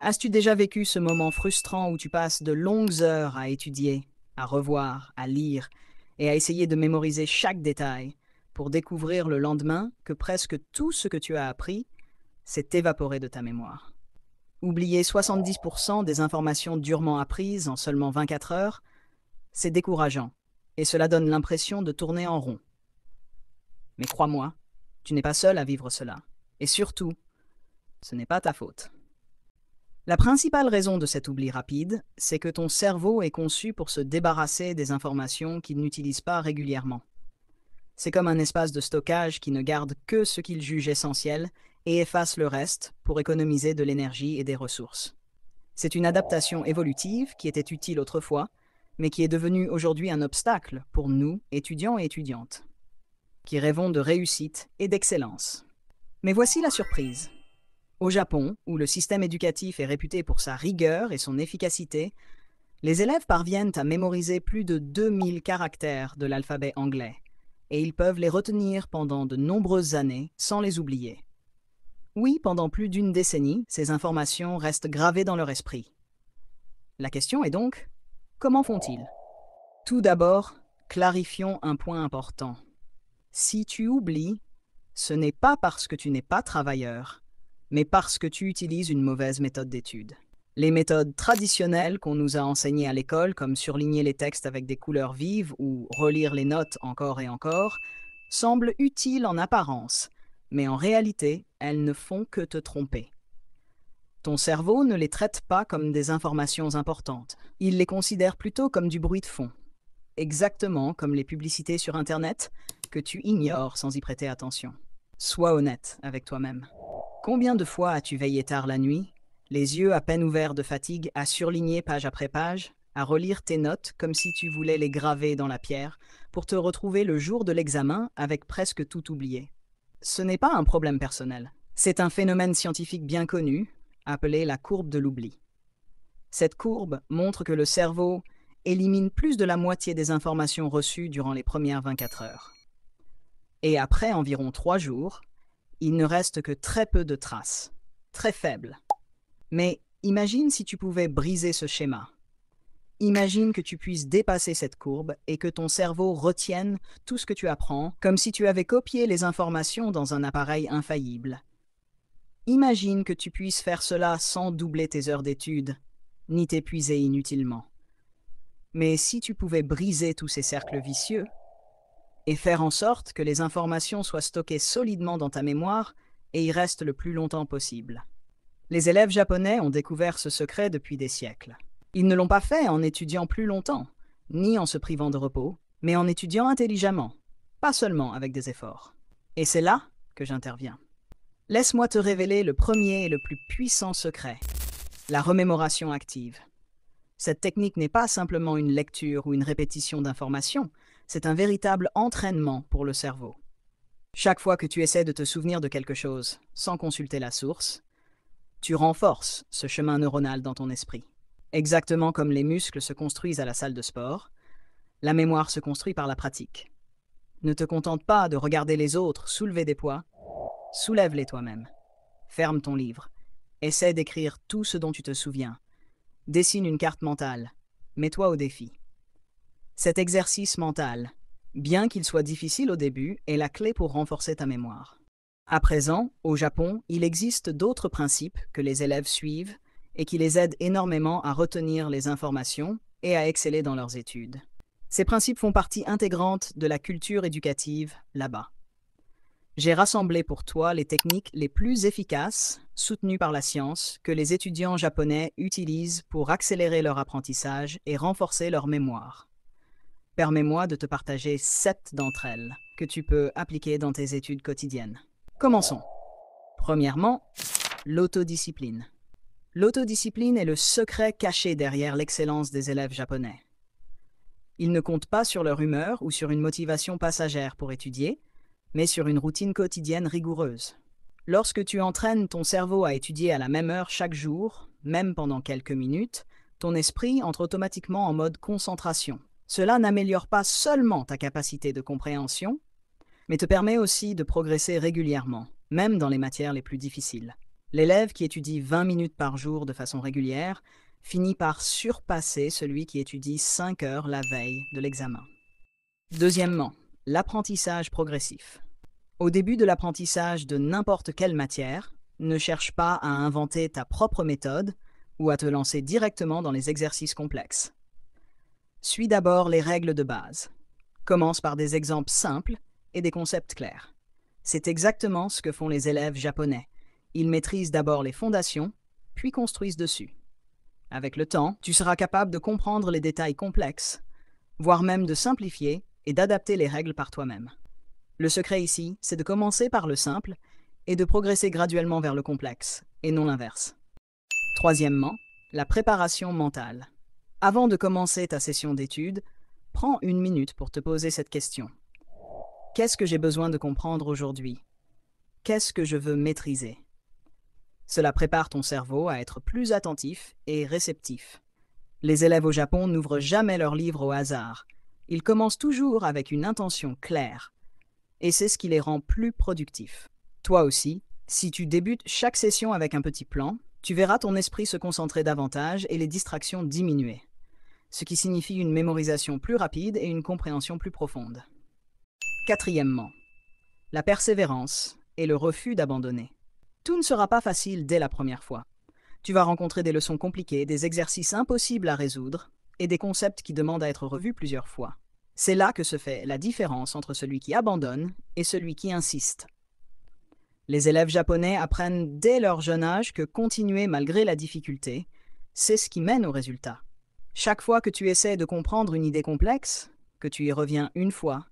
As-tu déjà vécu ce moment frustrant où tu passes de longues heures à étudier, à revoir, à lire et à essayer de mémoriser chaque détail pour découvrir le lendemain que presque tout ce que tu as appris s'est évaporé de ta mémoire? Oublier 70% des informations durement apprises en seulement 24 heures, c'est décourageant et cela donne l'impression de tourner en rond. Mais crois-moi, tu n'es pas seul à vivre cela. Et surtout, ce n'est pas ta faute. La principale raison de cet oubli rapide, c'est que ton cerveau est conçu pour se débarrasser des informations qu'il n'utilise pas régulièrement. C'est comme un espace de stockage qui ne garde que ce qu'il juge essentiel et efface le reste pour économiser de l'énergie et des ressources. C'est une adaptation évolutive qui était utile autrefois, mais qui est devenue aujourd'hui un obstacle pour nous, étudiants et étudiantes, qui rêvons de réussite et d'excellence. Mais voici la surprise. Au Japon, où le système éducatif est réputé pour sa rigueur et son efficacité, les élèves parviennent à mémoriser plus de 2000 caractères de l'alphabet anglais, et ils peuvent les retenir pendant de nombreuses années sans les oublier. Oui, pendant plus d'une décennie, ces informations restent gravées dans leur esprit. La question est donc, comment font-ils? Tout d'abord, clarifions un point important. Si tu oublies, ce n'est pas parce que tu n'es pas travailleur, mais parce que tu utilises une mauvaise méthode d'étude. Les méthodes traditionnelles qu'on nous a enseignées à l'école, comme surligner les textes avec des couleurs vives ou relire les notes encore et encore, semblent utiles en apparence, mais en réalité, elles ne font que te tromper. Ton cerveau ne les traite pas comme des informations importantes. Il les considère plutôt comme du bruit de fond, exactement comme les publicités sur Internet que tu ignores sans y prêter attention. Sois honnête avec toi-même. Combien de fois as-tu veillé tard la nuit, les yeux à peine ouverts de fatigue, à surligner page après page, à relire tes notes comme si tu voulais les graver dans la pierre, pour te retrouver le jour de l'examen avec presque tout oublié? Ce n'est pas un problème personnel. C'est un phénomène scientifique bien connu, appelé la courbe de l'oubli. Cette courbe montre que le cerveau élimine plus de la moitié des informations reçues durant les premières 24 heures. Et après environ 3 jours, il ne reste que très peu de traces, très faibles. Mais imagine si tu pouvais briser ce schéma. Imagine que tu puisses dépasser cette courbe et que ton cerveau retienne tout ce que tu apprends, comme si tu avais copié les informations dans un appareil infaillible. Imagine que tu puisses faire cela sans doubler tes heures d'études, ni t'épuiser inutilement. Mais si tu pouvais briser tous ces cercles vicieux, et faire en sorte que les informations soient stockées solidement dans ta mémoire et y restent le plus longtemps possible. Les élèves japonais ont découvert ce secret depuis des siècles. Ils ne l'ont pas fait en étudiant plus longtemps, ni en se privant de repos, mais en étudiant intelligemment, pas seulement avec des efforts. Et c'est là que j'interviens. Laisse-moi te révéler le premier et le plus puissant secret, la remémoration active. Cette technique n'est pas simplement une lecture ou une répétition d'informations, c'est un véritable entraînement pour le cerveau. Chaque fois que tu essaies de te souvenir de quelque chose, sans consulter la source, tu renforces ce chemin neuronal dans ton esprit. Exactement comme les muscles se construisent à la salle de sport, la mémoire se construit par la pratique. Ne te contente pas de regarder les autres soulever des poids, soulève-les toi-même. Ferme ton livre. Essaie d'écrire tout ce dont tu te souviens. Dessine une carte mentale. Mets-toi au défi. Cet exercice mental, bien qu'il soit difficile au début, est la clé pour renforcer ta mémoire. À présent, au Japon, il existe d'autres principes que les élèves suivent et qui les aident énormément à retenir les informations et à exceller dans leurs études. Ces principes font partie intégrante de la culture éducative là-bas. J'ai rassemblé pour toi les techniques les plus efficaces, soutenues par la science, que les étudiants japonais utilisent pour accélérer leur apprentissage et renforcer leur mémoire. Permets-moi de te partager 7 d'entre elles que tu peux appliquer dans tes études quotidiennes. Commençons. Premièrement, l'autodiscipline. L'autodiscipline est le secret caché derrière l'excellence des élèves japonais. Ils ne comptent pas sur leur humeur ou sur une motivation passagère pour étudier, mais sur une routine quotidienne rigoureuse. Lorsque tu entraînes ton cerveau à étudier à la même heure chaque jour, même pendant quelques minutes, ton esprit entre automatiquement en mode concentration. Cela n'améliore pas seulement ta capacité de compréhension, mais te permet aussi de progresser régulièrement, même dans les matières les plus difficiles. L'élève qui étudie 20 minutes par jour de façon régulière finit par surpasser celui qui étudie 5 heures la veille de l'examen. Deuxièmement, l'apprentissage progressif. Au début de l'apprentissage de n'importe quelle matière, ne cherche pas à inventer ta propre méthode ou à te lancer directement dans les exercices complexes. Suis d'abord les règles de base. Commence par des exemples simples et des concepts clairs. C'est exactement ce que font les élèves japonais. Ils maîtrisent d'abord les fondations, puis construisent dessus. Avec le temps, tu seras capable de comprendre les détails complexes, voire même de simplifier et d'adapter les règles par toi-même. Le secret ici, c'est de commencer par le simple et de progresser graduellement vers le complexe, et non l'inverse. Troisièmement, la préparation mentale. Avant de commencer ta session d'études, prends 1 minute pour te poser cette question. Qu'est-ce que j'ai besoin de comprendre aujourd'hui? Qu'est-ce que je veux maîtriser? Cela prépare ton cerveau à être plus attentif et réceptif. Les élèves au Japon n'ouvrent jamais leurs livres au hasard. Ils commencent toujours avec une intention claire. Et c'est ce qui les rend plus productifs. Toi aussi, si tu débutes chaque session avec un petit plan, tu verras ton esprit se concentrer davantage et les distractions diminuer, ce qui signifie une mémorisation plus rapide et une compréhension plus profonde. Quatrièmement, la persévérance et le refus d'abandonner. Tout ne sera pas facile dès la première fois. Tu vas rencontrer des leçons compliquées, des exercices impossibles à résoudre et des concepts qui demandent à être revus plusieurs fois. C'est là que se fait la différence entre celui qui abandonne et celui qui insiste. Les élèves japonais apprennent dès leur jeune âge que continuer malgré la difficulté, c'est ce qui mène au résultat. Chaque fois que tu essaies de comprendre une idée complexe, que tu y reviens 1 fois,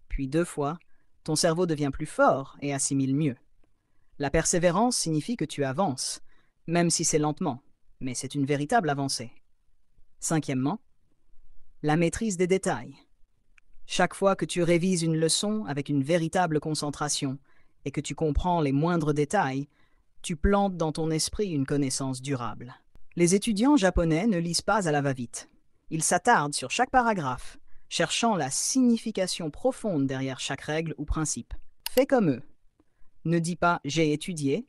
puis 2 fois, ton cerveau devient plus fort et assimile mieux. La persévérance signifie que tu avances, même si c'est lentement, mais c'est une véritable avancée. Cinquièmement, la maîtrise des détails. Chaque fois que tu révises une leçon avec une véritable concentration et que tu comprends les moindres détails, tu plantes dans ton esprit une connaissance durable. Les étudiants japonais ne lisent pas à la va-vite. Ils s'attardent sur chaque paragraphe, cherchant la signification profonde derrière chaque règle ou principe. Fais comme eux. Ne dis pas « j'ai étudié »,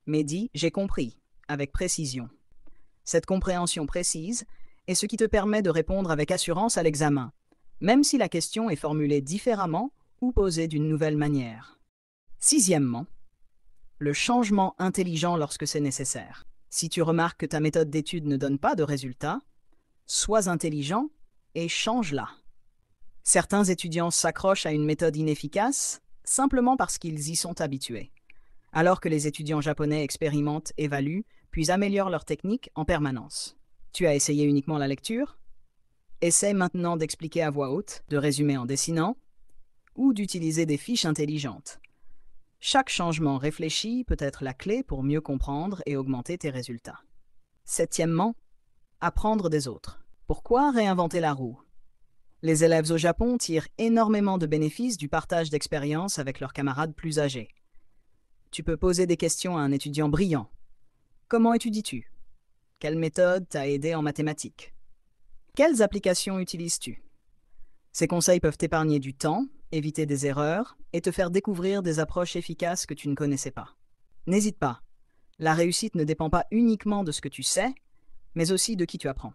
mais dis « j'ai compris », avec précision. Cette compréhension précise est ce qui te permet de répondre avec assurance à l'examen, même si la question est formulée différemment ou posée d'une nouvelle manière. Sixièmement, le changement intelligent lorsque c'est nécessaire. Si tu remarques que ta méthode d'étude ne donne pas de résultat, sois intelligent et change-la. Certains étudiants s'accrochent à une méthode inefficace simplement parce qu'ils y sont habitués, alors que les étudiants japonais expérimentent, évaluent, puis améliorent leur technique en permanence. Tu as essayé uniquement la lecture? Essaie maintenant d'expliquer à voix haute, de résumer en dessinant, ou d'utiliser des fiches intelligentes. Chaque changement réfléchi peut être la clé pour mieux comprendre et augmenter tes résultats. Septièmement, apprendre des autres. Pourquoi réinventer la roue? Les élèves au Japon tirent énormément de bénéfices du partage d'expériences avec leurs camarades plus âgés. Tu peux poser des questions à un étudiant brillant. Comment étudies-tu? Quelle méthode t'a aidé en mathématiques? Quelles applications utilises-tu? Ces conseils peuvent t'épargner du temps, éviter des erreurs et te faire découvrir des approches efficaces que tu ne connaissais pas. N'hésite pas, la réussite ne dépend pas uniquement de ce que tu sais, mais aussi de qui tu apprends.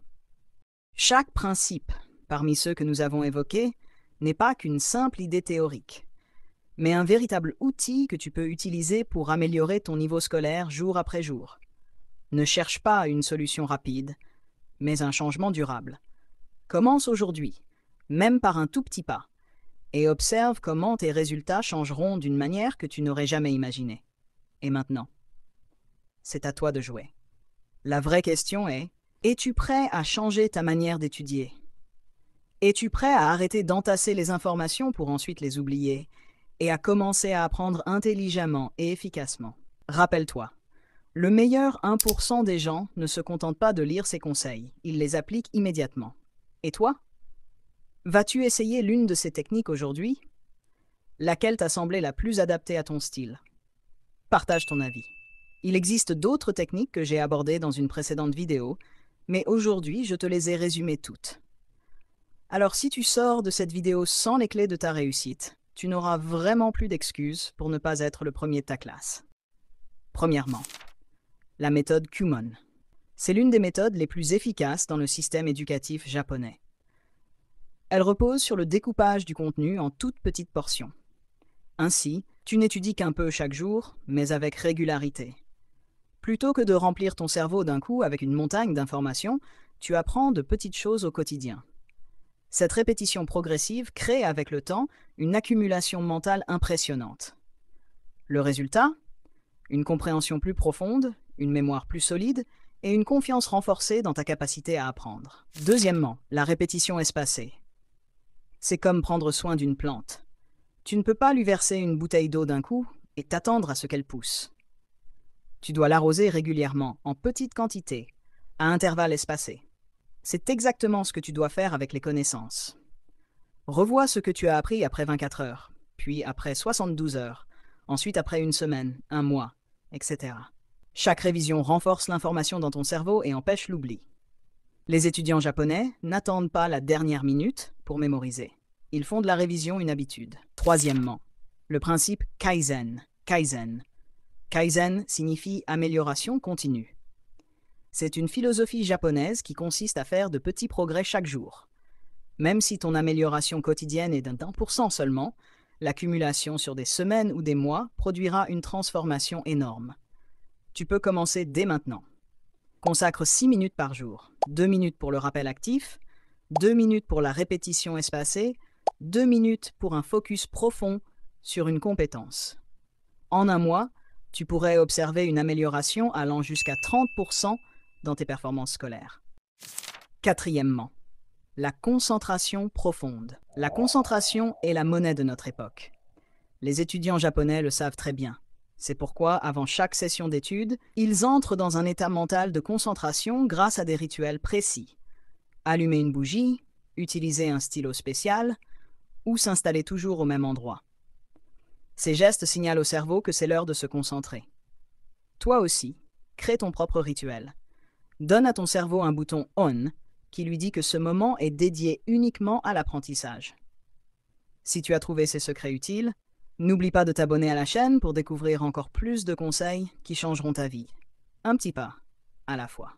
Chaque principe, parmi ceux que nous avons évoqués, n'est pas qu'une simple idée théorique, mais un véritable outil que tu peux utiliser pour améliorer ton niveau scolaire jour après jour. Ne cherche pas une solution rapide, mais un changement durable. Commence aujourd'hui, même par un tout petit pas, et observe comment tes résultats changeront d'une manière que tu n'aurais jamais imaginée. Et maintenant, c'est à toi de jouer. La vraie question est, es-tu prêt à changer ta manière d'étudier? Es-tu prêt à arrêter d'entasser les informations pour ensuite les oublier et à commencer à apprendre intelligemment et efficacement? Rappelle-toi, le meilleur 1% des gens ne se contentent pas de lire ces conseils, ils les appliquent immédiatement. Et toi? Vas-tu essayer l'une de ces techniques aujourd'hui? Laquelle t'a semblé la plus adaptée à ton style? Partage ton avis. Il existe d'autres techniques que j'ai abordées dans une précédente vidéo, mais aujourd'hui, je te les ai résumées toutes. Alors si tu sors de cette vidéo sans les clés de ta réussite, tu n'auras vraiment plus d'excuses pour ne pas être le premier de ta classe. Premièrement, la méthode Kumon. C'est l'une des méthodes les plus efficaces dans le système éducatif japonais. Elle repose sur le découpage du contenu en toutes petites portions. Ainsi, tu n'étudies qu'un peu chaque jour, mais avec régularité. Plutôt que de remplir ton cerveau d'un coup avec une montagne d'informations, tu apprends de petites choses au quotidien. Cette répétition progressive crée avec le temps une accumulation mentale impressionnante. Le résultat? Une compréhension plus profonde, une mémoire plus solide et une confiance renforcée dans ta capacité à apprendre. Deuxièmement, la répétition espacée. C'est comme prendre soin d'une plante. Tu ne peux pas lui verser une bouteille d'eau d'un coup et t'attendre à ce qu'elle pousse. Tu dois l'arroser régulièrement, en petites quantités, à intervalles espacés. C'est exactement ce que tu dois faire avec les connaissances. Revois ce que tu as appris après 24 heures, puis après 72 heures, ensuite après une semaine, un mois, etc. Chaque révision renforce l'information dans ton cerveau et empêche l'oubli. Les étudiants japonais n'attendent pas la dernière minute pour mémoriser. Ils font de la révision une habitude. Troisièmement, le principe Kaizen. Kaizen. Kaizen signifie amélioration continue. C'est une philosophie japonaise qui consiste à faire de petits progrès chaque jour. Même si ton amélioration quotidienne est d'1% seulement, l'accumulation sur des semaines ou des mois produira une transformation énorme. Tu peux commencer dès maintenant. Consacre 6 minutes par jour. 2 minutes pour le rappel actif, 2 minutes pour la répétition espacée, 2 minutes pour un focus profond sur une compétence. En un mois, tu pourrais observer une amélioration allant jusqu'à 30% dans tes performances scolaires. Quatrièmement, la concentration profonde. La concentration est la monnaie de notre époque. Les étudiants japonais le savent très bien. C'est pourquoi, avant chaque session d'études, ils entrent dans un état mental de concentration grâce à des rituels précis. Allumer une bougie, utiliser un stylo spécial ou s'installer toujours au même endroit. Ces gestes signalent au cerveau que c'est l'heure de se concentrer. Toi aussi, crée ton propre rituel. Donne à ton cerveau un bouton « On » qui lui dit que ce moment est dédié uniquement à l'apprentissage. Si tu as trouvé ces secrets utiles, n'oublie pas de t'abonner à la chaîne pour découvrir encore plus de conseils qui changeront ta vie. Un petit pas à la fois.